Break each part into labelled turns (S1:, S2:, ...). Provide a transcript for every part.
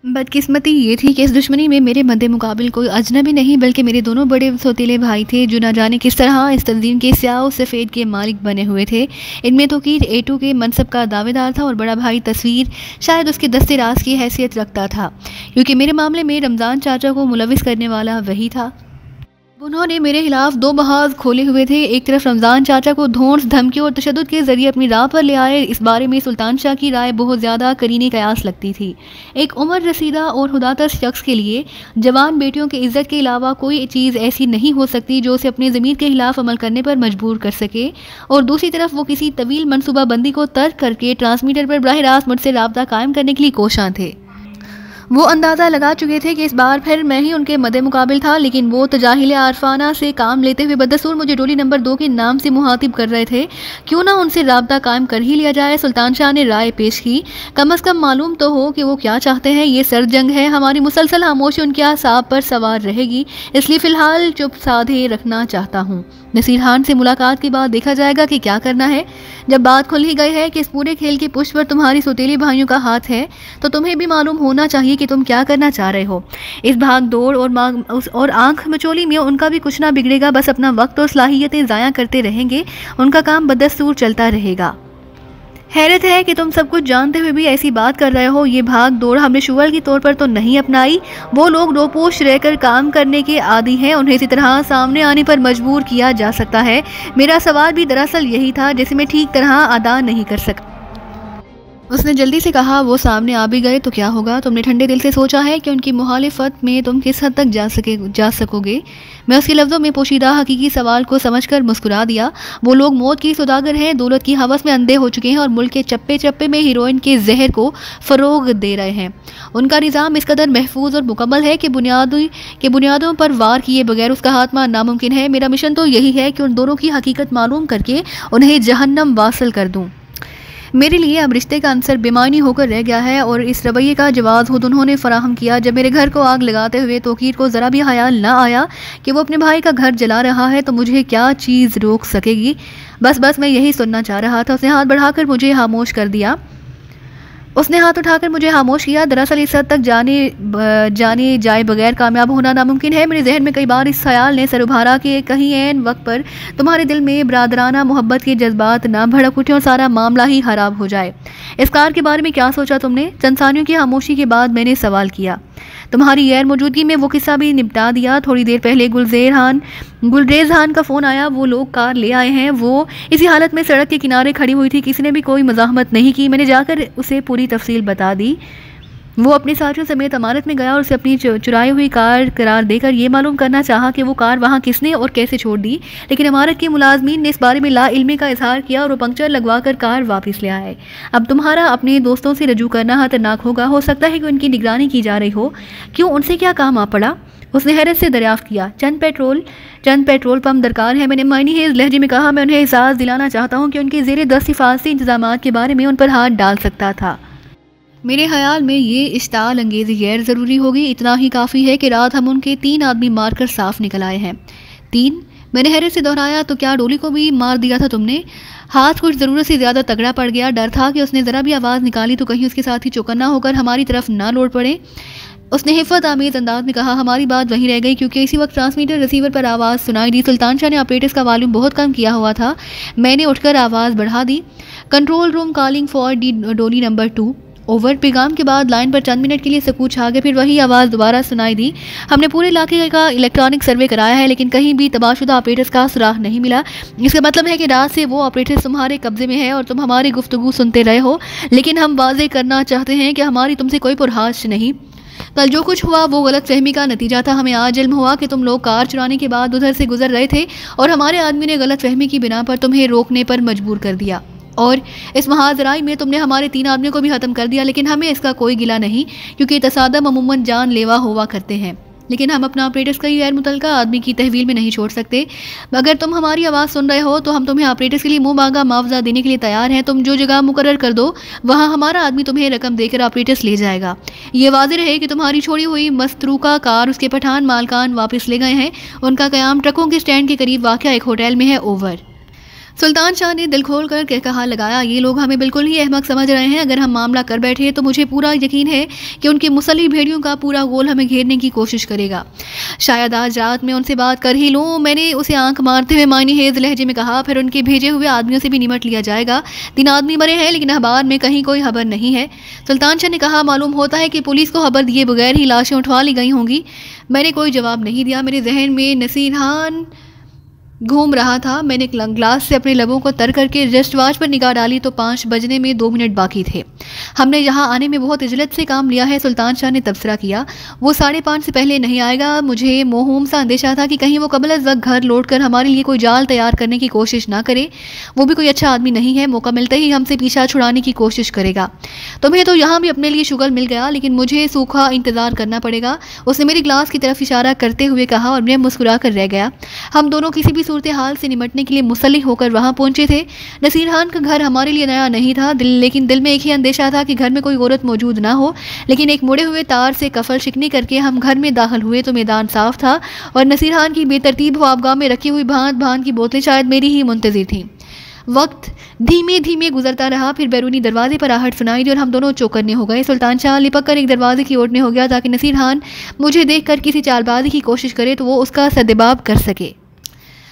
S1: बदकिस्मती ये थी कि इस दुश्मनी में मेरे मद्दे मुकाबिल कोई अजनबी नहीं बल्कि मेरे दोनों बड़े सौतेले भाई थे, जो न जाने किस तरह इस तंजीम के स्याह सफ़ेद के मालिक बने हुए थे। इनमें तोकीर A2 के मनसब का दावेदार था और बड़ा भाई तस्वीर शायद उसके दस्ते राज की हैसियत रखता था, क्योंकि मेरे मामले में रमज़ान चाचा को मुलविस करने वाला वही था। उन्होंने मेरे खिलाफ दो महाज खोले हुए थे। एक तरफ रमज़ान चाचा को धौंस, धमकी और तशद्दुद के जरिए अपनी राह पर ले आए। इस बारे में सुल्तान शाह की राय बहुत ज़्यादा करीने कयास लगती थी। एक उम्र रसीदा और हुदातर शख्स के लिए जवान बेटियों की इज्जत के अलावा कोई चीज़ ऐसी नहीं हो सकती जो उसे अपने ज़मीर के खिलाफ अमल करने पर मजबूर कर सके। और दूसरी तरफ वो किसी तवील मनसूबाबंदी को तर्क करके ट्रांसमीटर पर बराह रास्त मुझसे रब्ता कायम करने के लिए कोशां थे। वो अंदाज़ा लगा चुके थे कि इस बार फिर मैं ही उनके मद्दे मुकाबिल था, लेकिन वो तजाहिल आरफाना से काम लेते हुए बदसूर मुझे डोली नंबर 2 के नाम से मुहातिब कर रहे थे। क्यों ना उनसे राब्ता कायम कर ही लिया जाए। सुल्तान शाह ने राय पेश की। कम अज़ कम मालूम तो हो कि वो क्या चाहते हैं। ये सर्द जंग है, हमारी मुसलसल खामोशी उनके आसाब पर सवार रहेगी, इसलिए फ़िलहाल चुप साधे रखना चाहता हूँ। नसीर खान से मुलाकात के बाद देखा जाएगा कि क्या करना है। जब बात खुल ही गई है कि इस पूरे खेल की पुष्ट पर तुम्हारी सौतेली भाइयों का हाथ है, तो तुम्हें भी मालूम होना चाहिए कि तुम क्या करना चाह रहे हो। इस भाग दौड़ और आंख मचोली में उनका भी कुछ ना बिगड़ेगा, बस अपना वक्त और सलाहियतें ज़ाया करते रहेंगे। उनका काम बदस्तूर चलता रहेगा। हैरत है कि तुम सब कुछ जानते हुए भी ऐसी बात कर रहे हो। ये भाग दौड़ हमने शुगल के तौर पर तो नहीं अपनाई। वो लोग रोपोश रहकर काम करने के आदी हैं, उन्हें इसी तरह सामने आने पर मजबूर किया जा सकता है। मेरा सवाल भी दरअसल यही था, जिसे मैं ठीक तरह अदा नहीं कर सकता। उसने जल्दी से कहा, वो सामने आ भी गए तो क्या होगा? तुमने ठंडे दिल से सोचा है कि उनकी मुखालिफत में तुम किस हद तक जा सकोगे? मैं उसके लफ्ज़ों में पोशीदा हकीकी सवाल को समझकर मुस्कुरा दिया। वो लोग मौत की सौदागर हैं, दौलत की हवस में अंधे हो चुके हैं और मुल्क के चप्पे चप्पे में हीरोइन के जहर को फ़रोग दे रहे हैं। उनका निज़ाम इस कदर महफूज और मुकम्मल है कि बुनियादों पर वार किए बगैर उसका खात्मा नामुमकिन है। मेरा मिशन तो यही है कि उन दोनों की हकीकत मालूम करके उन्हें जहन्नम वासल कर दूँ। मेरे लिए अब रिश्ते का अंसर बेमानी होकर रह गया है और इस रवैये का जवाब खुद उन्होंने फराहम किया। जब मेरे घर को आग लगाते हुए तोकीर को ज़रा भी ख्याल ना आया कि वो अपने भाई का घर जला रहा है, तो मुझे क्या चीज़ रोक सकेगी। बस मैं यही सुनना चाह रहा था। उसने हाथ बढ़ाकर मुझे खामोश कर दिया। उसने हाथ उठाकर मुझे खामोश किया। दरअसल इस हद तक जाने जाए बगैर कामयाब होना नामुमकिन है। मेरे जहन में कई बार इस ख्याल ने सर उभारा कि कहीं ऐन वक्त पर तुम्हारे दिल में बरादराना मोहब्बत के जज्बात ना भड़क उठे और सारा मामला ही खराब हो जाए। इस कार के बारे में क्या सोचा तुमने? चंद सानियों की खामोशी के बाद मैंने सवाल किया। तुम्हारी गैर मौजूदगी में वो किस्सा भी निपटा दिया। थोड़ी देर पहले गुलरेज खान का फ़ोन आया। वो लोग कार ले आए हैं। वो इसी हालत में सड़क के किनारे खड़ी हुई थी। किसी ने भी कोई मज़ाहमत नहीं की। मैंने जाकर उसे पूरी तफसील बता दी। वो अपने साथियों समेत अमारत में गया और उसे अपनी चुराई हुई कार करार देकर ये मालूम करना चाहा कि वो कार वहाँ किसने और कैसे छोड़ दी, लेकिन इमारत के मुलाजमीन ने इस बारे में ला इल्मी का इजहार किया और वो पंक्चर लगवाकर कार वापस ले आए। अब तुम्हारा अपने दोस्तों से रजू करना खतरनाक होगा। हो सकता है कि उनकी निगरानी की जा रही हो। क्यों, उनसे क्या काम आ पड़ा? उसने हैरत से दरियाफ्त किया। चंद पेट्रोल पंप दरकार है। मैंने मायनी हेज लहजे में कहा। मैं उन्हें एहसास दिलाना चाहता हूँ कि उनके ज़ेरे दस्त हिफाजती इंतजाम के बारे में उन पर हाथ डाल सकता था। मेरे ख्याल में ये इश्ताल अंगेज़ी गैर ज़रूरी होगी। इतना ही काफ़ी है कि रात हम उनके 3 आदमी मारकर साफ निकल आए हैं। 3? मैंने हैरत से दोहराया। तो क्या डोली को भी मार दिया था तुमने? हाथ कुछ ज़रूरत से ज़्यादा तगड़ा पड़ गया। डर था कि उसने ज़रा भी आवाज़ निकाली तो कहीं उसके साथ ही चौकन्ना होकर हमारी तरफ ना लौट पड़े। उसने हिफ़त आमेज़ अंदाज में कहा। हमारी बात वहीं रह गई क्योंकि इसी वक्त ट्रांसमीटर रिसीवर पर आवाज़ सुनाई दी। सुल्तान शाह ने ऑपरेटर्स का वॉल्यूम बहुत कम किया हुआ था। मैंने उठकर आवाज़ बढ़ा दी। कंट्रोल रूम कॉलिंग फॉर डोली नंबर 2। ओवर। पैगाम के बाद लाइन पर चंद मिनट के लिए सकूत छा गए। फिर वही आवाज़ दोबारा सुनाई दी। हमने पूरे इलाके का इलेक्ट्रॉनिक सर्वे कराया है, लेकिन कहीं भी तबाहशुदा ऑपरेटर्स का सुराग नहीं मिला। इसका मतलब है कि रात से वो ऑपरेटर्स तुम्हारे कब्जे में है और तुम हमारी गुफ्तगू सुनते रहे हो। लेकिन हम वाज़े करना चाहते हैं कि हमारी तुमसे कोई पुरहाश नहीं। कल जो कुछ हुआ वो गलत फहमी का नतीजा था। हमें आज इल्म हुआ कि तुम लोग कार चुराने के बाद उधर से गुजर रहे थे और हमारे आदमी ने गलत फहमी की बिना पर तुम्हें रोकने पर मजबूर कर दिया और इस महाजराई में तुमने हमारे 3 आदमियों को भी ख़त्म कर दिया। लेकिन हमें इसका कोई गिला नहीं, क्योंकि तसादम अमूमन जानलेवा हुआ करते हैं। लेकिन हम अपना ऑपरेटर्स का गैर मुतल्लका आदमी की तहवील में नहीं छोड़ सकते। अगर तुम हमारी आवाज़ सुन रहे हो तो हम तुम्हें ऑपरेटर्स के लिए मुँह मांगा मुआवजा देने के लिए तैयार हैं। तुम जो जगह मुकर्रर कर दो वहाँ हमारा आदमी तुम्हें रकम देकर ऑपरेटर्स ले जाएगा। ये वाज़ेह रहे कि तुम्हारी छोड़ी हुई मस्तरूका कार उसके पठान मालकान वापस ले गए हैं। उनका क़याम ट्रकों के स्टैंड के करीब वाक़या एक होटल में है। ओवर। सुल्तान शाह ने दिल खोल कर कहा लगाया, ये लोग हमें बिल्कुल ही अहमक समझ रहे हैं। अगर हम मामला कर बैठे तो मुझे पूरा यकीन है कि उनकी मुसल्लह भेड़ियों का पूरा गोल हमें घेरने की कोशिश करेगा। शायद आज रात में उनसे बात कर ही लूँ, मैंने उसे आंख मारते हुए मायनी हेज लहजे में कहा। फिर उनके भेजे हुए आदमियों से भी निमट लिया जाएगा। 3 आदमी मरे हैं लेकिन अखबार में कहीं कोई खबर नहीं है। सुल्तान शाह ने कहा, मालूम होता है कि पुलिस को खबर दिए बगैर ही लाशें उठवा ली गई होंगी। मैंने कोई जवाब नहीं दिया। मेरे जहन में नसीरहान घूम रहा था। मैंने ग्लास से अपने लबों को तर करके रिस्ट वॉच पर निगाह डाली तो 5 बजने में 2 मिनट बाकी थे। हमने यहाँ आने में बहुत इजलत से काम लिया है, सुल्तान शाह ने तबसरा किया। वो 5:30 से पहले नहीं आएगा। मुझे मोहूम सा अंदेशा था कि कहीं वो कबल अज़ वक्त घर लौट कर हमारे लिए कोई जाल तैयार करने की कोशिश ना करे। वो भी कोई अच्छा आदमी नहीं है, मौका मिलते ही हमसे पीछा छुड़ाने की कोशिश करेगा। तुम्हें तो यहाँ भी अपने लिए शुगल मिल गया, लेकिन मुझे सूखा इंतजार करना पड़ेगा। उसने मेरी ग्लास की तरफ इशारा करते हुए कहा और मैं मुस्कुरा कर रह गया। हम दोनों किसी भी सूरत हाल से निमटने के लिए मुसल्लिह होकर वहां पहुंचे थे। नसीरहान का घर हमारे लिए नया नहीं था, लेकिन दिल में एक ही अंदेशा था कि घर में कोई औरत मौजूद ना हो। लेकिन एक मुड़े हुए तार से कफल शिकनी करके हम घर में दाखिल हुए तो मैदान साफ था और नसीरहान की बेतरतीब ख्वाबगाह में रखी हुई भांत भांत की बोतलें शायद मेरी ही मुंतजिर थीं। वक्त धीमे धीमे गुजरता रहा। फिर बैरूनी दरवाजे पर आहट सुनाई दी और हम दोनों चौकन्ने हो गए। सुल्तान शाह लिपक कर एक दरवाजे की ओर हो गया ताकि नसीरहान मुझे देखकर किसी चालबाजी की कोशिश करे तो वो उसका सद्जवाब कर सके।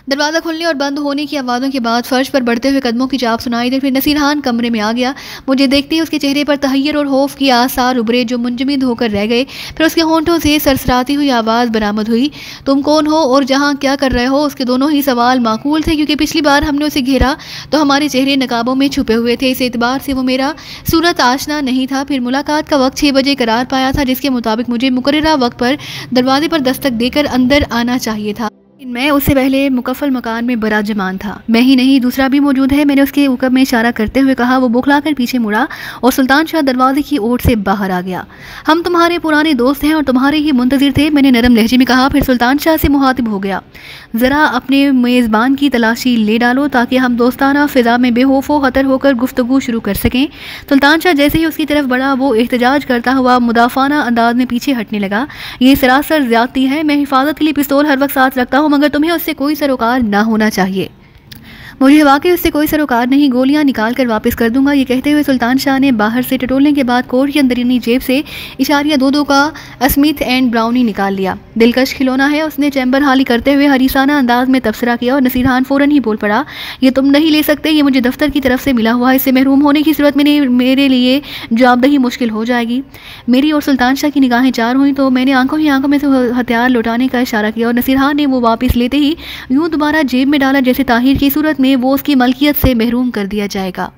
S1: दरवाज़ा खुलने और बंद होने की आवाज़ों के बाद फर्श पर बढ़ते हुए कदमों की चाप सुनाई दी। फिर नसीरहान कमरे में आ गया। मुझे देखते ही उसके चेहरे पर तहय्युर और खौफ की आसार उभरे जो मुंजमद होकर रह गए। फिर उसके होंठों से सरसराती हुई आवाज़ बरामद हुई, तुम कौन हो और जहाँ क्या कर रहे हो? उसके दोनों ही सवाल माकूल थे क्योंकि पिछली बार हमने उसे घेरा तो हमारे चेहरे नकाबों में छुपे हुए थे। इस एतबार से वो मेरा सूरत आशना नहीं था। फिर मुलाकात का वक्त 6 बजे करार पाया था, जिसके मुताबिक मुझे मुकर्ररा वक्त पर दरवाजे पर दस्तक देकर अंदर आना चाहिए था। मैं उससे पहले मुकफ़ल मकान में बराजमान था। मैं ही नहीं, दूसरा भी मौजूद है। मैंने उसके ऊपर में इशारा करते हुए कहा। वो बौखलाकर पीछे मुड़ा और सुल्तान शाह दरवाजे की ओर से बाहर आ गया। हम तुम्हारे पुराने दोस्त हैं और तुम्हारे ही मुंतजिर थे, मैंने नरम लहजे में कहा। फिर सुल्तान शाह से मुखातिब हो गया, ज़रा अपने मेज़बान की तलाशी ले डालो ताकि हम दोस्ताना फ़िज़ा में बेखौफ व ख़तर होकर गुफ्तगू शुरू कर सकें। सुल्तान शाह जैसे ही उसकी तरफ बढ़ा वो एहतजाज करता हुआ मुदाफ़ाना अंदाज में पीछे हटने लगा। ये सरासर ज़्यादती है। मैं हिफाजत के लिए पिस्तौल हर वक्त साथ रखता हूँ, मगर तुम्हें उससे कोई सरोकार ना होना चाहिए। मुझे वाकई उससे कोई सरोकार नहीं, गोलियां निकाल कर वापस कर दूंगा। ये कहते हुए सुल्तान शाह ने बाहर से टटोलने के बाद कोट की अंदरूनी जेब से इशारिया 2-2 का स्मिथ एंड ब्राउनी निकाल लिया। दिलकश खिलौना है, उसने चैम्बर हाली करते हुए हरीसाना अंदाज में तबसरा किया और नसीरहान फौरन ही बोल पड़ा, ये तुम नहीं ले सकते, ये मुझे दफ्तर की तरफ से मिला हुआ है। इससे महरूम होने की सूरत में मेरे लिए जवाबदही मुश्किल हो जाएगी। मेरी और सुल्तान शाह की निगाहें चार हुई तो मैंने आंखों ही आंखों में से हथियार लौटाने का इशारा किया और नसीरहान ने वो वापस लेते ही यूं दोबारा जेब में डाला जैसे ताहिर की सूरत में वो उसकी मलकियत से महरूम कर दिया जाएगा।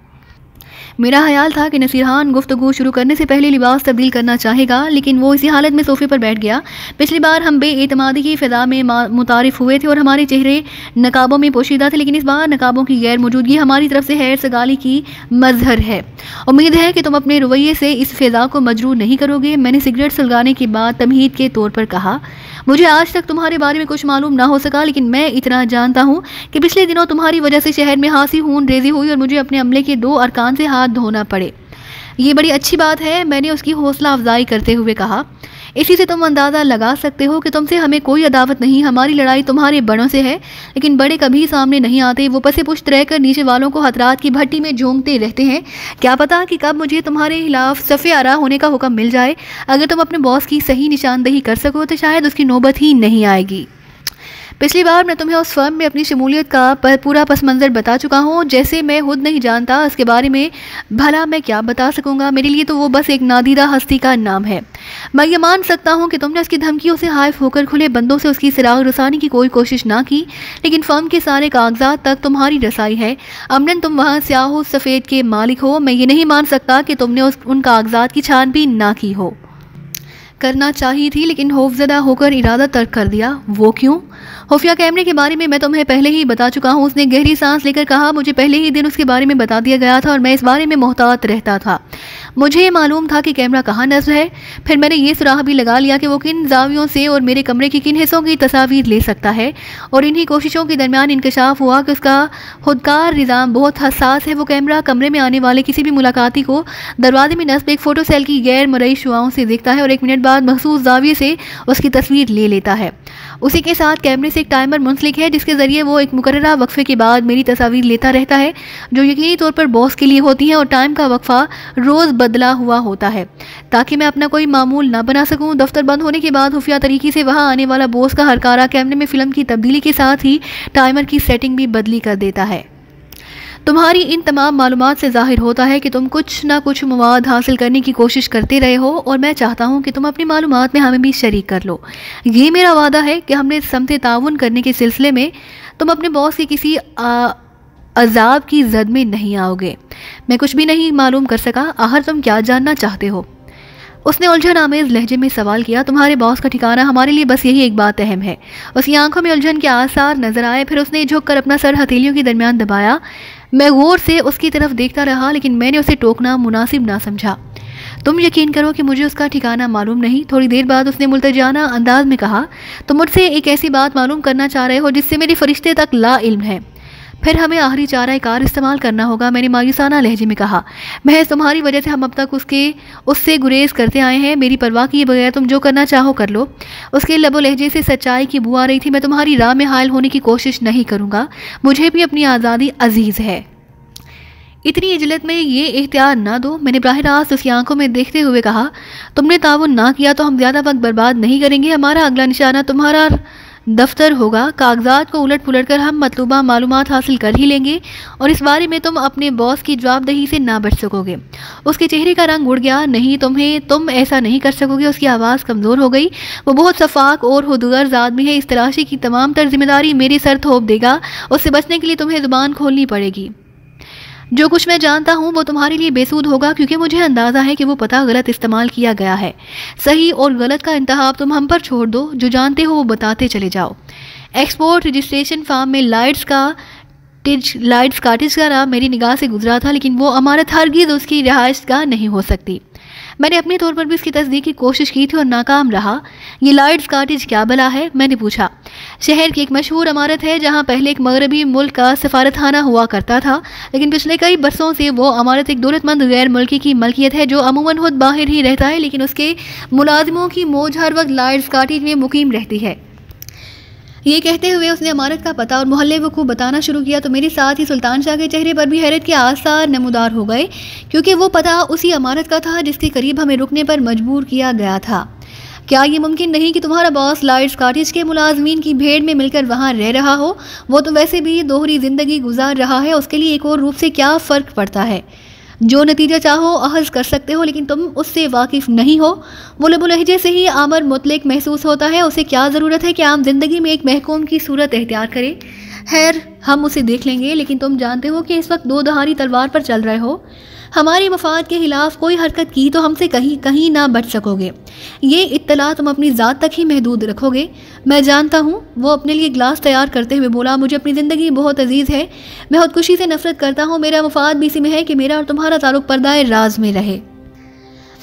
S1: मेरा ख्याल था कि नसीरहान गुफ्तगू शुरू करने से पहले लिबास तब्दील करना चाहेगा, लेकिन वो इसी हालत में सोफे पर बैठ गया। पिछली बार हम बेएतमादी की फ़िज़ा में मुतारिफ हुए थे और हमारे चेहरे नकाबों में पोशीदा थे, लेकिन इस बार नकाबों की गैर मौजूदगी हमारी तरफ से हैर सगाली की मजहर है। उम्मीद है कि तुम अपने रवैये से इस फ़िज़ा को मजरूर नहीं करोगे, मैंने सिगरेट सुलगाने के बाद तमहीद के तौर पर कहा। मुझे आज तक तुम्हारे बारे में कुछ मालूम ना हो सका, लेकिन मैं इतना जानता हूँ कि पिछले दिनों तुम्हारी वजह से शहर में हासी खून रेजी हुई और मुझे अपने अमले के 2 अरकान से हाथ धोना पड़े। ये बड़ी अच्छी बात है, मैंने उसकी हौसला अफजाई करते हुए कहा। इसी से तुम अंदाज़ा लगा सकते हो कि तुमसे हमें कोई अदावत नहीं, हमारी लड़ाई तुम्हारे बड़ों से है, लेकिन बड़े कभी सामने नहीं आते। वो पसे पुश्त रहकर नीचे वालों को हथरात की भट्टी में झोंकते रहते हैं। क्या पता कि कब मुझे तुम्हारे खिलाफ सफ़े आरा होने का हुक्म मिल जाए। अगर तुम अपने बॉस की सही निशानदही कर सको तो शायद उसकी नौबत ही नहीं आएगी। पिछली बार मैं तुम्हें उस फर्म में अपनी शमूलियत का पूरा पस मंज़र बता चुका हूँ। जैसे मैं खुद नहीं जानता उसके बारे में भला मैं क्या बता सकूँगा। मेरे लिए तो वो बस एक नादीदा हस्ती का नाम है। मैं ये मान सकता हूँ कि तुमने उसकी धमकियों से हाइफ होकर खुले बंदों से उसकी सिराग रसानी की कोई कोशिश ना की, लेकिन फर्म के सारे कागजात तक तुम्हारी रसाई है। अमनन तुम वहाँ स्याह सफ़ेद के मालिक हो। मैं ये नहीं मान सकता कि तुमने उन कागजात की छानबीन ना की हो। करना चाहिए थी, लेकिन खौफजदा होकर इरादा तर्क कर दिया। वो क्यों? खुफिया कैमरे के बारे में मैं तुम्हें पहले ही बता चुका हूँ। उसने गहरी सांस लेकर कहा, मुझे पहले ही दिन उसके बारे में बता दिया गया था और मैं इस बारे में मोहतात रहता था। मुझे मालूम था कि कैमरा कहाँ नस्ब है। फिर मैंने ये सुराह भी लगा लिया कि वो किन जावियों से और मेरे कमरे की किन हिस्सों की तस्वीर ले सकता है, और इन्हीं कोशिशों के दरमियान इंकशाफ हुआ कि उसका खुदकार निज़ाम बहुत हसास है। वो कैमरा कमरे में आने वाले किसी भी मुलाकाती को दरवाजे में नस्ब एक फ़ोटो सेल की गैर मरई शुआओं से देखता है और 1 मिनट बाद मखसूस जाविये से उसकी तस्वीर ले लेता है। उसी के साथ कैमरे से एक टाइमर मुंसलिक है जिसके ज़रिए वो एक मुकर्ररा वक्फे के बाद मेरी तस्वीर लेता रहता है, जो यकीनी तौर पर बॉस के लिए होती हैं, और टाइम का वक्फा रोज़ बदला हुआ होता है ताकि मैं अपना कोई मामूल ना बना सकूं। दफ्तर बंद होने के बाद खुफिया तरीके से वहां आने वाला बॉस का हरकारा कैमरे में फिल्म की तब्दीली के साथ ही टाइमर की सेटिंग भी बदली कर देता है। तुम्हारी इन तमाम मालूमात से जाहिर होता है कि तुम कुछ ना कुछ मवाद हासिल करने की कोशिश करते रहे हो, और मैं चाहता हूँ कि तुम अपनी मालूमात में हमें भी शरीक कर लो। ये मेरा वादा है कि हमने समते ताउन करने के सिलसिले में तुम अपने बॉस के किसी अजाब की जद में नहीं आओगे। मैं कुछ भी नहीं मालूम कर सका, आखिर तुम क्या जानना चाहते हो? उसने उलझन आमेज लहजे में सवाल किया। तुम्हारे बॉस का ठिकाना हमारे लिए बस यही एक बात अहम है। उसकी आंखों में उलझन के आसार नजर आए। फिर उसने झुककर अपना सर हथेलियों के दरमियान दबाया। मैं गौर से उसकी तरफ देखता रहा, लेकिन मैंने उसे टोकना मुनासिब ना समझा। तुम यकीन करो कि मुझे उसका ठिकाना मालूम नहीं। थोड़ी देर बाद उसने मुल्तजाना अंदाज में कहा, तुम मुझसे एक ऐसी बात मालूम करना चाह रहे हो जिससे मेरे फरिश्ते तक ला इल्म है। फिर हमें आखिरी चारा कार इस्तेमाल करना होगा, मैंने मायूसाना लहजे में कहा। महज तुम्हारी वजह से हम अब तक उससे गुरेज करते आए हैं। मेरी परवाह किए बगैर तुम जो करना चाहो कर लो। उसके लबो लहजे से सच्चाई की बू आ रही थी। मैं तुम्हारी राह में हायल होने की कोशिश नहीं करूँगा। मुझे भी अपनी आज़ादी अजीज़ है। इतनी इजलत में ये इख्तियार ना दो, मैंने बराह रास्त उसकी आंखों में देखते हुए कहा। तुमने ताउन ना किया तो हम ज़्यादा वक्त बर्बाद नहीं करेंगे। हमारा अगला निशाना तुम्हारा दफ्तर होगा। कागजात को उलट पुलट कर हम मतलूबा मालूमात हासिल कर ही लेंगे, और इस बारे में तुम अपने बॉस की जवाबदेही से ना बच सकोगे। उसके चेहरे का रंग उड़ गया। नहीं, तुम ऐसा नहीं कर सकोगे। उसकी आवाज़ कमज़ोर हो गई। वो बहुत सफाक और खुदगर्ज आदमी है। इस तलाशी की तमाम तर जिम्मेदारी मेरे सर थोप देगा। उससे बचने के लिए तुम्हें ज़ुबान खोलनी पड़ेगी। जो कुछ मैं जानता हूँ वो तुम्हारे लिए बेसूद होगा, क्योंकि मुझे अंदाज़ा है कि वो पता गलत इस्तेमाल किया गया है। सही और गलत का इंतखाब तुम हम पर छोड़ दो। जो जानते हो वो बताते चले जाओ। एक्सपोर्ट रजिस्ट्रेशन फार्म में लाइट्स काटेज का नाम मेरी निगाह से गुजरा था, लेकिन वो अमारत हरगिज़ उसकी रिहाइश गाह नहीं हो सकती। मैंने अपने तौर पर भी इसकी तस्दीक की कोशिश की थी और नाकाम रहा। ये लाइट्स काटेज क्या बला है? मैंने पूछा। शहर की एक मशहूर इमारत है जहाँ पहले एक मगरबी मुल्क का सफारतखाना हुआ करता था, लेकिन पिछले कई बरसों से वो इमारत एक दौलतमंद गैर मुल्की की मलकियत है जो अमूमन खुद बाहर ही रहता है, लेकिन उसके मुलाजिमों की मौज हर वक्त लाइट्स काटेज में मुकीम रहती है। ये कहते हुए उसने इमारत का पता और मोहल्ले को बताना शुरू किया, तो मेरे साथ ही सुल्तान शाह के चेहरे पर भी हैरत के आसार नमूदार हो गए, क्योंकि वो पता उसी इमारत का था जिसके करीब हमें रुकने पर मजबूर किया गया था। क्या ये मुमकिन नहीं कि तुम्हारा बॉस लाइट्स काटेज के मुलाजमीन की भीड़ में मिलकर वहाँ रह रहा हो? वो तो वैसे भी दोहरी जिंदगी गुजार रहा है, उसके लिए एक और रूप से क्या फ़र्क पड़ता है? जो नतीजा चाहो अहज़ कर सकते हो, लेकिन तुम उससे वाकिफ़ नहीं हो। वो लबो लहजे से ही आमर मुतलक महसूस होता है। उसे क्या ज़रूरत है कि आम जिंदगी में एक महकूम की सूरत एख्तियार करे? खैर, हम उसे देख लेंगे, लेकिन तुम जानते हो कि इस वक्त दो धारी तलवार पर चल रहे हो। हमारे मफाद के खिलाफ कोई हरकत की तो हमसे कहीं ना बच सकोगे। ये इत्तला तुम अपनी ज़ात तक ही महदूद रखोगे। मैं जानता हूँ। वो अपने लिए गिलास तैयार करते हुए बोला, मुझे अपनी ज़िंदगी बहुत अजीज़ है। मैं खुदकुशी से नफरत करता हूँ। मेरा मफाद भी इसी में है कि मेरा और तुम्हारा ताल्लुक पर्दाए राज में रहे।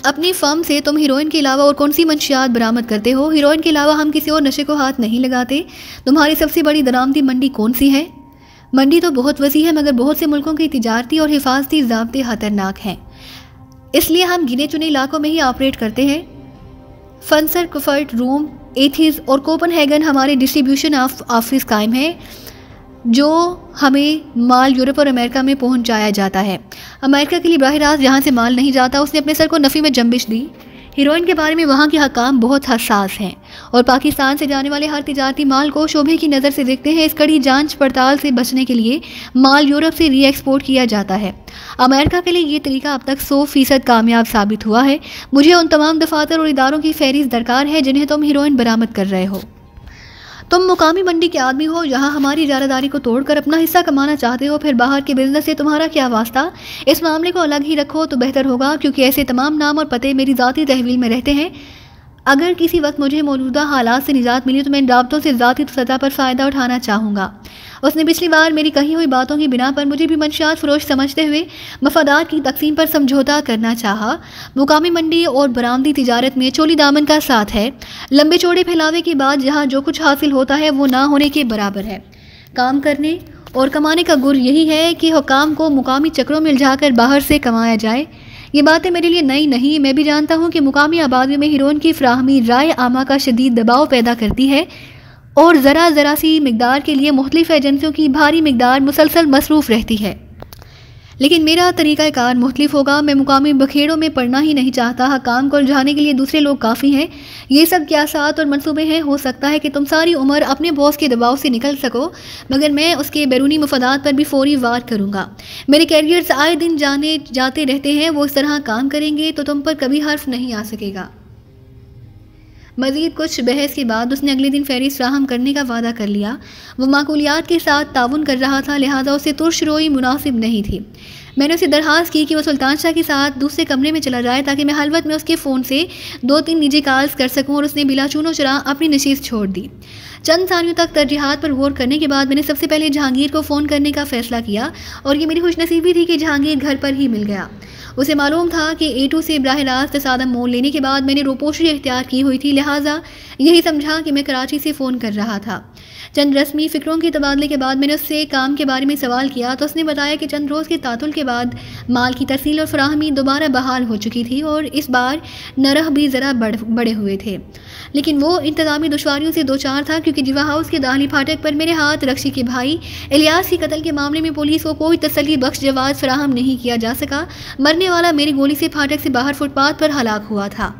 S1: अपनी फर्म से तुम हीरोइन के अलावा और कौन सी मंशियात बरामद करते हो? हीरोइन के अलावा हम किसी और नशे को हाथ नहीं लगाते। तुम्हारी सबसे बड़ी दरामदी मंडी कौन सी है? मंडी तो बहुत वसी है, मगर बहुत से मुल्कों की तिजारती और हिफाजती ज़ाब्ते खतरनाक हैं, इसलिए हम गिने चुने इलाकों में ही ऑपरेट करते हैं। फ्रांकफर्ट, रोम, एथेंस और कोपनहेगन हमारे डिस्ट्रीब्यूशन ऑफिस कायम है, जो हमें माल यूरोप और अमेरिका में पहुंचाया जाता है। अमेरिका के लिए बराह रास्त जहाँ से माल नहीं जाता। उसने अपने सर को नफ़ी में जंबिश दी। हीरोइन के बारे में वहाँ के हकाम बहुत हसास हैं और पाकिस्तान से जाने वाले हर तिजारती माल को शोभे की नज़र से देखते हैं। इस कड़ी जांच पड़ताल से बचने के लिए माल यूरोप से री एक्सपोर्ट किया जाता है। अमेरिका के लिए ये तरीका अब तक 100% कामयाब साबित हुआ है। मुझे उन तमाम दफातर और इदारों की फहरिस्त दरकार है जिन्हें तुम हीरोइन बरामद कर रहे हो। तुम मुकामी मंडी के आदमी हो, जहां हमारी इजारादारी को तोड़कर अपना हिस्सा कमाना चाहते हो। फिर बाहर के बिजनेस से तुम्हारा क्या वास्ता? इस मामले को अलग ही रखो तो बेहतर होगा, क्योंकि ऐसे तमाम नाम और पते मेरी ज़ाती तहवील में रहते हैं। अगर किसी वक्त मुझे मौजूदा हालात से निजात मिली तो मैं इन राबतों से ज़ाती सतह पर फ़ायदा उठाना चाहूँगा। उसने पिछली बार मेरी कही हुई बातों की बिना पर मुझे भी मंशियात फरोश समझते हुए मफादात की तकसीम पर समझौता करना चाहा। मुकामी मंडी और बरामदी तिजारत में चोली दामन का साथ है। लंबे चौड़े फैलावे के बाद जहाँ जो कुछ हासिल होता है वो ना होने के बराबर है। काम करने और कमाने का गुर यही है कि हुकाम को मुकामी चक्रों में उलझाकर बाहर से कमाया जाए। ये बातें मेरे लिए नई नहीं। मैं भी जानता हूँ कि मुकामी आबादियों में हीरोइन की फ्राहमी राय आमा का शदीद दबाव पैदा करती है और ज़रा सी मिकदार के लिए मुख्तलिफ एजेंसियों की भारी मिकदार मुसलसल मसरूफ़ रहती है। लेकिन मेरा तरीक़ाकार मुख्तलिफ होगा। मैं मुकामी बखेड़ों में पड़ना ही नहीं चाहता। काम को उलझाने के लिए दूसरे लोग काफ़ी हैं। ये सब क्यासात और मंसूबे हैं। हो सकता है कि तुम सारी उम्र अपने बॉस के दबाव से निकल सको, मगर मैं उसके बैरूनी मफादात पर भी फौरी वार करूँगा। मेरे कैरियर्स आए दिन जाने जाते रहते हैं। वो इस तरह काम करेंगे तो तुम पर कभी हर्फ नहीं आ सकेगा। मज़ीद कुछ बहस के बाद उसने अगले दिन फहरिस्त फ्राहम करने का वादा कर लिया। वो माकूलियात के साथ ताउन कर रहा था, लिहाजा उसे तुर्श रोई मुनासिब नहीं थी। मैंने उसे दरख्वास्त की कि वो सुल्तान शाह के साथ दूसरे कमरे में चला जाए ताकि मैं हलवत में उसके फ़ोन से 2-3 निजी कॉल्स कर सकूं, और उसने बिला चूनो चुरा अपनी नशीस छोड़ दी। चंद सानियों तक तरजीहात पर गौर करने के बाद मैंने सबसे पहले जहांगीर को फ़ोन करने का फ़ैसला किया, और ये मेरी खुशनसीबी थी कि जहांगीर घर पर ही मिल गया। उसे मालूम था कि A2 से बराह रास्त तसादम मोल लेने के बाद मैंने रोपोशी इख्तियार की हुई थी, लिहाजा यही समझा कि मैं कराची से फ़ोन कर रहा था। चंद रस्मी फ़िक्रों के तबादले के बाद मैंने उससे काम के बारे में सवाल किया तो उसने बताया कि चंद रोज़ के तातुल के बाद माल की तरसील और फराहमी दोबारा बहाल हो चुकी थी और इस बार नरह भी ज़रा बढ़े हुए थे। लेकिन वो इंतज़ामी दुश्वारियों से दो चार था, क्योंकि जिवा हाउस के दाखिली फाटक पर मेरे हाथ रक्षी के भाई इलियास के कत्ल के मामले में पुलिस को कोई तसल्ली बख्श जवाब फराहम नहीं किया जा सका। मरने वाला मेरी गोली से फाटक से बाहर फुटपाथ पर हलाक हुआ था,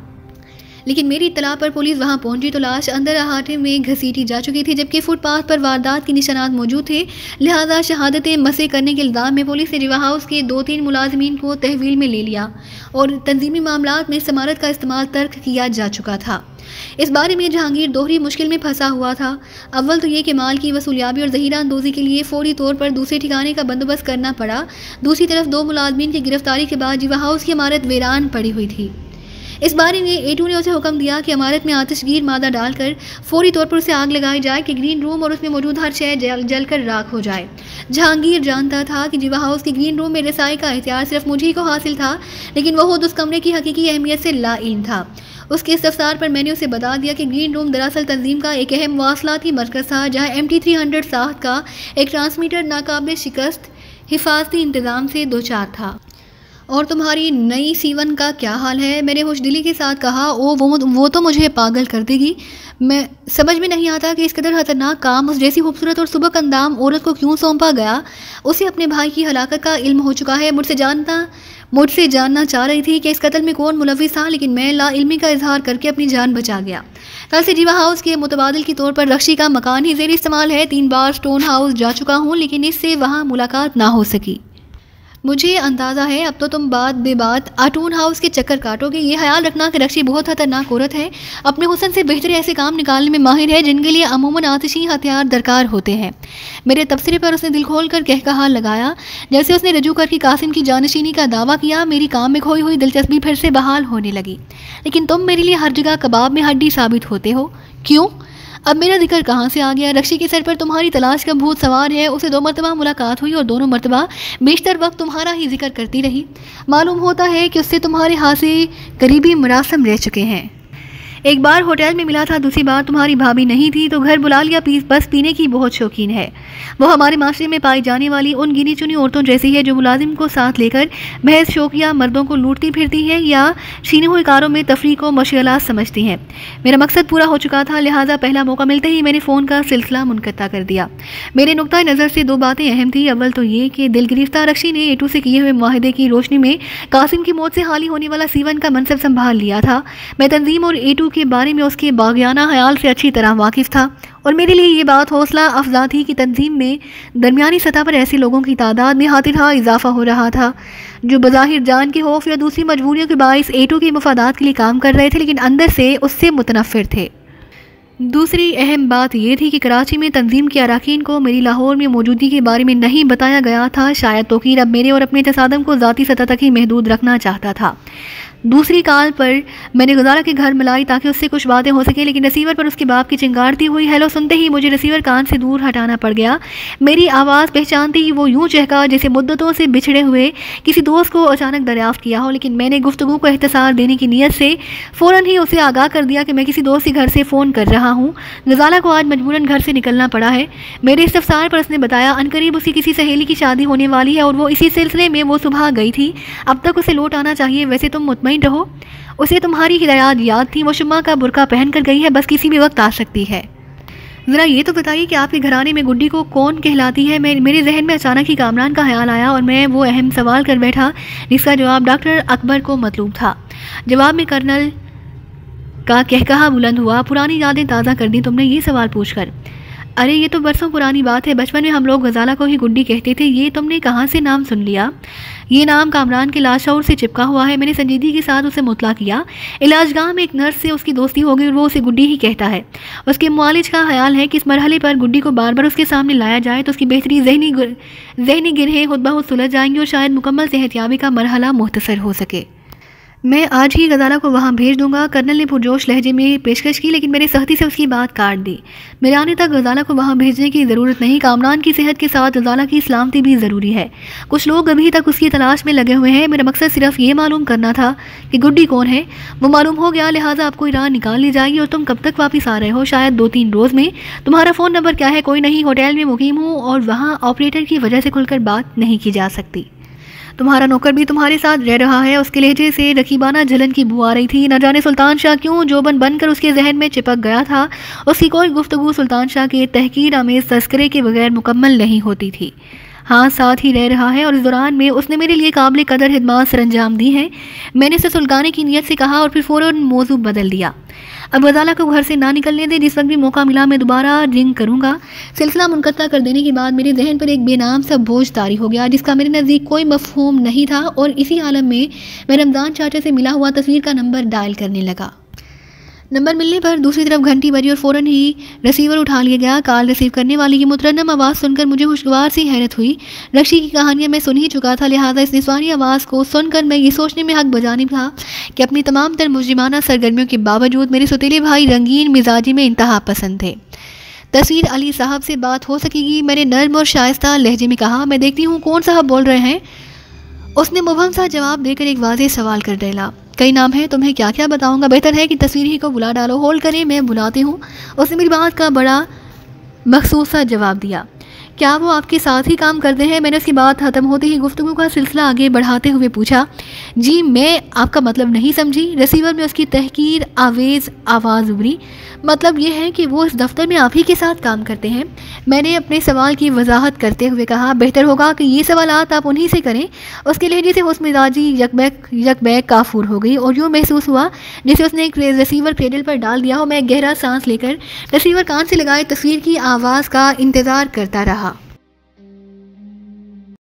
S1: लेकिन मेरी इत्तला पर पुलिस वहां पहुंची तो लाश अंदर अहाते में घसीटी जा चुकी थी, जबकि फुटपाथ पर वारदात के निशानात मौजूद थे। लिहाजा शहादतें मसे करने के इल्ज़ाम में पुलिस ने जिवा हाउस के 2-3 मुलाजमीन को तहवील में ले लिया और तंजीमी मामलात में समारत का इस्तेमाल तर्क किया जा चुका था। इस बारे में जहांगीर दोहरी मुश्किल में फंसा हुआ था। अव्वल तो ये कि माल की वसूलियाबी और जहीरा अंदोज़ी के लिए फौरी तौर पर दूसरे ठिकाने का बंदोबस्त करना पड़ा। दूसरी तरफ 2 मुलाजमीन की गिरफ्तारी के बाद जिवा हाउस की इमारत वीरान पड़ी हुई थी। इस बारे में A2 ने उसे हुक्म दिया कि इमारत में आतिशगीर मादा डालकर फौरी तौर पर उसे आग लगाई जाए कि ग्रीन रूम और उसमें मौजूद हर शय जलकर राख हो जाए। जहांगीर जानता था कि जिवा हाउस के ग्रीन रूम में रसाई का इख्तियार सिर्फ मुझे ही को हासिल था, लेकिन वह खुद उस कमरे की हकीकी अहमियत से लाइल्म था। उसके इस्तफसार पर मैंने उसे बता दिया कि ग्रीन रूम दरअसल तंजीम का एक अहम वासलाती मरकज़ था, जहाँ MT300 साख्त का एक ट्रांसमीटर नाकाबिल शिकस्त हिफाजती इंतज़ाम से दो चार था। और तुम्हारी नई C1 का क्या हाल है? मैंने खुशदिली के साथ कहा। वो तो मुझे पागल कर देगी। मैं समझ में नहीं आता कि इस कदर खतरनाक काम उस जैसी खूबसूरत और सुबक अंदाम औरत को क्यों सौंपा गया। उसे अपने भाई की हलाकत का इल्म हो चुका है। मुझसे जानना चाह रही थी कि इस कत्ल में कौन मुलविस था, लेकिन मैं लाइल्मी का इजहार करके अपनी जान बचा गया। कल से जिवा हाउस के मुतबादिल के तौर पर रक्षी का मकान ही ज़ेर इस्तेमाल है। 3 बार स्टोन हाउस जा चुका हूँ, लेकिन इससे वहाँ मुलाकात ना हो सकी। मुझे अंदाज़ा है अब तो तुम बात बेबात आटून हाउस के चक्कर काटोगे। ये ख्याल रखना कि रक्षी बहुत खतरनाक औरत है। अपने हुस्न से बेहतर ऐसे काम निकालने में माहिर है जिनके लिए अमूमन आतिशी हथियार दरकार होते हैं। मेरे तबसरे पर उसने दिल खोल कर कहकहा लगाया। जैसे उसने रजू करके कासिम की जानशीनी का दावा किया, मेरी काम में खोई हुई दिलचस्पी फिर से बहाल होने लगी। लेकिन तुम मेरे लिए हर जगह कबाब में हड्डी साबित होते हो। क्यों? अब मेरा जिक्र कहाँ से आ गया? रक्षी के सर पर तुम्हारी तलाश का भूत सवार है। उसे 2 मरतबा मुलाकात हुई और दोनों मरतबा बेशतर वक्त तुम्हारा ही जिक्र करती रही। मालूम होता है कि उससे तुम्हारे हाथ से करीबी मरासम रह चुके हैं। एक बार होटल में मिला था, दूसरी बार तुम्हारी भाभी नहीं थी तो घर बुला लिया। बस पीने की बहुत शौकीन है। वो हमारे माशरे में पाई जाने वाली उन गिनी चुनी औरतों जैसी है जो मुलाजिम को साथ लेकर महज शौकिया मर्दों को लूटती फिरती हैं या छीनी हुई कारों में तफरी को मशगलात समझती हैं। मेरा मकसद पूरा हो चुका था, लिहाजा पहला मौका मिलते ही मैंने फ़ोन का सिलसिला मुनक़ता कर दिया। मेरे नुक्ता नज़र से 2 बातें अहम थी। अव्वल तो ये कि दिल गिरफ्तार रक्षी ने A2 से किए हुए मुआहदे की रोशनी में कासिम की मौत से हाली होने वाला C1 का मनसब संभाल लिया था। मैं तंजीम और A2 के बारे में उसके बागियाना ख्याल से अच्छी तरह वाकिफ़ था और मेरे लिए ये बात हौसला अफजा थी कि तंजीम में दरमियानी सतह पर ऐसे लोगों की तादाद में हाथिरहा इजाफा हो रहा था जो बज़ाहिर जान के खौफ या दूसरी मजबूरियों के बाइस A2 के मफादात के लिए काम कर रहे थे, लेकिन अंदर से उससे मुतनफ़िर थे। दूसरी अहम बात यह थी कि कराची में तंजीम के अराकीन को मेरी लाहौर में मौजूदगी के बारे में नहीं बताया गया था। शायद तोकीर अब मेरे और अपने तसादम को ज़ाती सतह तक ही महदूद रखना चाहता था। दूसरी कॉल पर मैंने गजाला के घर मिलाई ताकि उससे कुछ बातें हो सके, लेकिन रिसीवर पर उसके बाप की चिंगारती हुई हेलो सुनते ही मुझे रिसीवर कान से दूर हटाना पड़ गया। मेरी आवाज़ पहचानते ही वो यूं चहका जैसे मुद्दतों से बिछड़े हुए किसी दोस्त को अचानक दरियाफ्त किया हो, लेकिन मैंने गुफ्तगू को इख्तिसार देने की नीयत से फ़ौरन ही उसे आगाह कर दिया कि मैं किसी दोस्त के घर से फ़ोन कर रहा हूँ। गजाला को आज मजबूरन घर से निकलना पड़ा है। मेरे इस्तफसार पर उसने बताया अनकरीब उसकी किसी सहेली की शादी होने वाली है और वो इसी सिलसिले में वो सुबह गई थी, अब तक उसे लौट आना चाहिए। वैसे तुम मुतमईन रहो, उसे तुम्हारी हिदायत याद थी, वो शुम्मा का बुर्का पहन कर गई है, बस किसी भी वक्त आ सकती है। ज़रा ये तो बताइए कि आपके घराने में गुड्डी को कौन कहलाती है? मेरे जहन में अचानक ही कामरान का ख्याल आया और मैं वो अहम सवाल कर बैठा जिसका जवाब डॉक्टर अकबर को मतलूब था। जवाब में कर्नल का कहकहा बुलंद हुआ, पुरानी यादें ताज़ा कर दी तुमने ये सवाल पूछकर। अरे ये तो बरसों पुरानी बात है, बचपन में हम लोग गजाला को ही गुड्डी कहते थे। ये तुमने कहाँ से नाम सुन लिया? ये नाम कामरान के लाशौर से चिपका हुआ है। मैंने संजीदगी के साथ उसे मुतला किया। इलाजगाह में एक नर्स से उसकी दोस्ती हो गई और वो उसे गुड्डी ही कहता है। उसके मुआलिज का ख्याल है कि इस मरहले पर गुड्डी को बार बार उसके सामने लाया जाए तो उसकी बेहतरी जहनी गिरहें खुद ब खुद सुलझ जाएंगी और शायद मुकम्मल सेहतियाबी का मरहला मुख्तसर हो सके। मैं आज ही गजाला को वहाँ भेज दूंगा। कर्नल ने पुरजोश लहजे में पेशकश की, लेकिन मैंने सख्ती से उसकी बात काट दी। मेरे आने तक गजाला को वहाँ भेजने की ज़रूरत नहीं। कामरान की सेहत के साथ गजाला की सलामती भी ज़रूरी है। कुछ लोग अभी तक उसकी तलाश में लगे हुए हैं। मेरा मकसद सिर्फ ये मालूम करना था कि गुड्डी कौन है। वो मालूम हो गया, लिहाजा आपको ईरान निकाल ली जाएगी। और तुम कब तक वापस आ रहे हो? शायद 2-3 रोज़ में। तुम्हारा फ़ोन नंबर क्या है? कोई नहीं, होटल में मुकीम हूँ और वहाँ ऑपरेटर की वजह से खुलकर बात नहीं की जा सकती। तुम्हारा नौकर भी तुम्हारे साथ रह रहा है। उसके लहजे से रकीबाना जलन की बू आ रही थी। न जाने सुल्तान शाह क्यों जोबन बनकर उसके जहन में चिपक गया था। उसकी कोई गुफ्तगू सुल्तान शाह के तहकीर आमेज तस्करे के बगैर मुकम्मल नहीं होती थी। हाँ, साथ ही रह रहा है और इस दौरान में उसने मेरे लिए काबिल कदर खिदमत सरअंजाम दी है। मैंने उसे सुलगाने की नीयत से कहा और फिर फ़ौरन मौजू बदल दिया। अब गजाला को घर से ना निकलने दे, जिस वक्त भी मौका मिला मैं दोबारा रिंग करूँगा। सिलसिला मुनक़ता कर देने के बाद मेरे जहन पर एक बेनाम सा बोझ तारी हो गया जिसका मेरे नज़दीक कोई मफ़हूम नहीं था और इसी आलम में मैं रमज़ान चाचा से मिला हुआ तस्वीर का नंबर डायल करने लगा। नंबर मिलने पर दूसरी तरफ घंटी बजी और फ़ौरन ही रिसीवर उठा लिया गया। कॉल रिसीव करने वाले की मुतरन्नम आवाज़ सुनकर मुझे खुशगवार सी हैरत हुई। रक्षी की कहानियाँ मैं सुन ही चुका था, लिहाजा इस निस्वानी आवाज़ को सुनकर मैं ये सोचने में हक बजानिब था कि अपनी तमाम तर मुजरिमाना सरगर्मियों के बावजूद मेरे सौतेले भाई रंगीन मिजाजी में इंतहा पसंद थे। तस्वीर अली साहब से बात हो सकेगी? मैंने नर्म और शाइस्ता लहजे में कहा। मैं देखती हूँ कौन साहब बोल रहे हैं? उसने मुबहम सा जवाब देकर एक वाज़ेह सवाल कर डाला। कई नाम है, तुम्हें क्या क्या बताऊंगा? बेहतर है कि तस्वीर ही को बुला डालो। होल्ड करें, मैं बुलाती हूँ। उसने मेरी बात का बड़ा मखसूस सा जवाब दिया। क्या वो आपके साथ ही काम करते हैं? मैंने उसकी बात ख़त्म होते ही गुफ्तगू का सिलसिला आगे बढ़ाते हुए पूछा। जी, मैं आपका मतलब नहीं समझी। रिसीवर में उसकी तहकीर आवेज़ आवाज़ उभरी। मतलब यह है कि वो इस दफ्तर में आप ही के साथ काम करते हैं? मैंने अपने सवाल की वजाहत करते हुए कहा। बेहतर होगा कि ये सवालात आप उन्हीं से करें। उसके लहजे से हुस्न मिजाजी यकबैक काफूर हो गई और यूँ महसूस हुआ जैसे उसने एक रिसीवर क्रेडल पर डाल दिया हो। मैं गहरा सांस लेकर रिसीवर कान से लगाए तस्वीर की आवाज़ का इंतज़ार करता रहा।